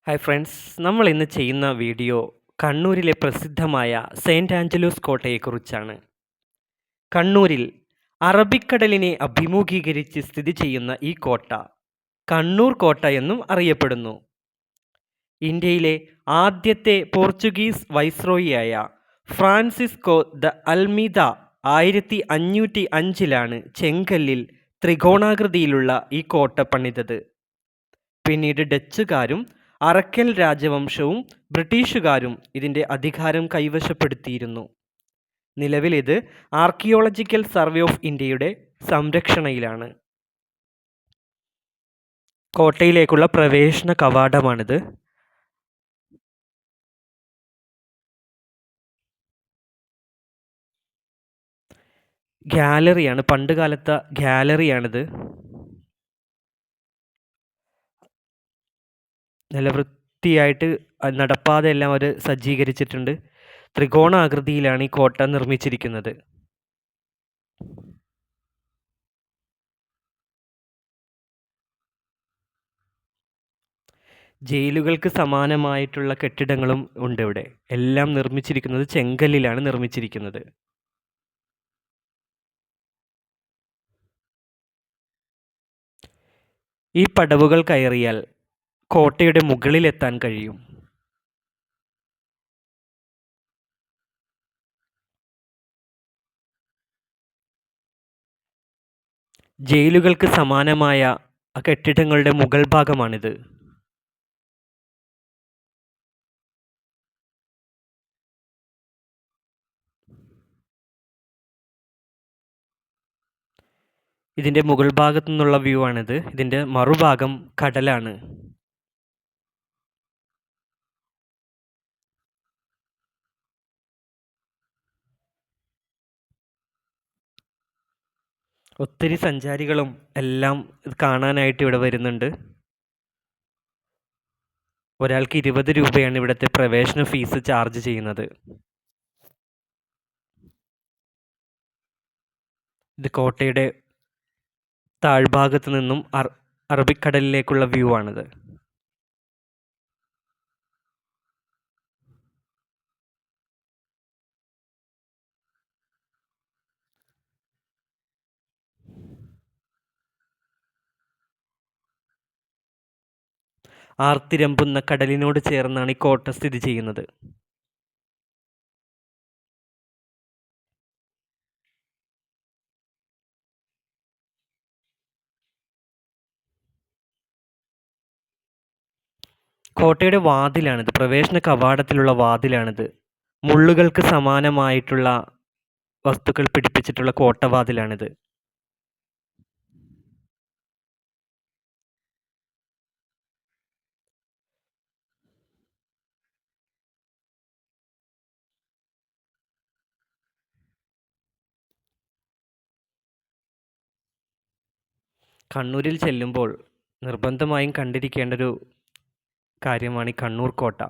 Hi friends, നമ്മൾ ഇന്ന് ചെയ്യുന്ന വീഡിയോ കണ്ണൂരിലെ പ്രസിദ്ധമായ സെയിൻറ് ആഞ്ചലോസ് കോട്ടയെക്കുറിച്ചാണ്. കണ്ണൂരിൽ അറബിക്കടലിനെ അഭിമുഖീകരിച്ച് സ്ഥിതി ചെയ്യുന്ന ഈ കോട്ട കണ്ണൂർ കോട്ട എന്നും അറിയപ്പെടുന്നു. ഇന്ത്യയിലെ ആദ്യത്തെ പോർച്ചുഗീസ് വൈസ്രോയിയായ ഫ്രാൻസിസ്കോ ദ അൽമീദ 1505 ചെങ്കല്ലിൽ ത്രികോണാകൃതിയിലുള്ള ഈ കോട്ട പണിതത്. പിന്നീട് ഡച്ചുകാരും അറക്കൽ രാജവംശവും ബ്രിട്ടീഷുകാരും ഇതിൻ്റെ അധികാരം കൈവശപ്പെടുത്തിയിരുന്നു. നിലവിൽ ഇത് ആർക്കിയോളജിക്കൽ സർവേ ഓഫ് ഇന്ത്യയുടെ സംരക്ഷണയിലാണ്. കോട്ടയിലേക്കുള്ള പ്രവേശന കവാടമാണിത്. ഗാലറിയാണ്, പണ്ട് കാലത്തെ ഗാലറിയാണിത്. നല്ല വൃത്തിയായിട്ട് നടപ്പാതയെല്ലാം അവർ സജ്ജീകരിച്ചിട്ടുണ്ട്. ത്രികോണാകൃതിയിലാണ് ഈ കോട്ട നിർമ്മിച്ചിരിക്കുന്നത്. ജയിലുകൾക്ക് സമാനമായിട്ടുള്ള കെട്ടിടങ്ങളും ഉണ്ട് ഇവിടെ. എല്ലാം നിർമ്മിച്ചിരിക്കുന്നത് ചെങ്കല്ലിലാണ് നിർമ്മിച്ചിരിക്കുന്നത്. ഈ പടവുകൾ കയറിയാൽ കോട്ടയുടെ മുകളിലെത്താൻ കഴിയും. ജയിലുകൾക്ക് സമാനമായ കെട്ടിടങ്ങളുടെ മുകൾ ഭാഗമാണിത്. ഇതിൻ്റെ മുകൾ ഭാഗത്തു നിന്നുള്ള വ്യൂ ആണിത്. ഇതിൻ്റെ മറുഭാഗം കടലാണ്. ഒത്തിരി സഞ്ചാരികളും എല്ലാം കാണാനായിട്ട് ഇവിടെ വരുന്നുണ്ട്. ഒരാൾക്ക് 20 രൂപയാണ് ഇവിടുത്തെ പ്രവേശന ഫീസ് ചാർജ് ചെയ്യുന്നത്. ഇത് കോട്ടയുടെ താഴ്ഭാഗത്ത് നിന്നും അറബിക്കടലിലേക്കുള്ള വ്യൂ ആണിത്. ആർത്തിരമ്പുന്ന കടലിനോട് ചേർന്നാണ് ഈ കോട്ട സ്ഥിതി ചെയ്യുന്നത്. കോട്ടയുടെ വാതിലാണിത്, പ്രവേശന കവാടത്തിലുള്ള വാതിലാണിത്. മുള്ളുകൾക്ക് സമാനമായിട്ടുള്ള വസ്തുക്കൾ പിടിപ്പിച്ചിട്ടുള്ള കോട്ടവാതിലാണിത്. കണ്ണൂരിൽ ചെല്ലുമ്പോൾ നിർബന്ധമായും കണ്ടിരിക്കേണ്ട ഒരു കാര്യമാണ് ഈ കണ്ണൂർ കോട്ട.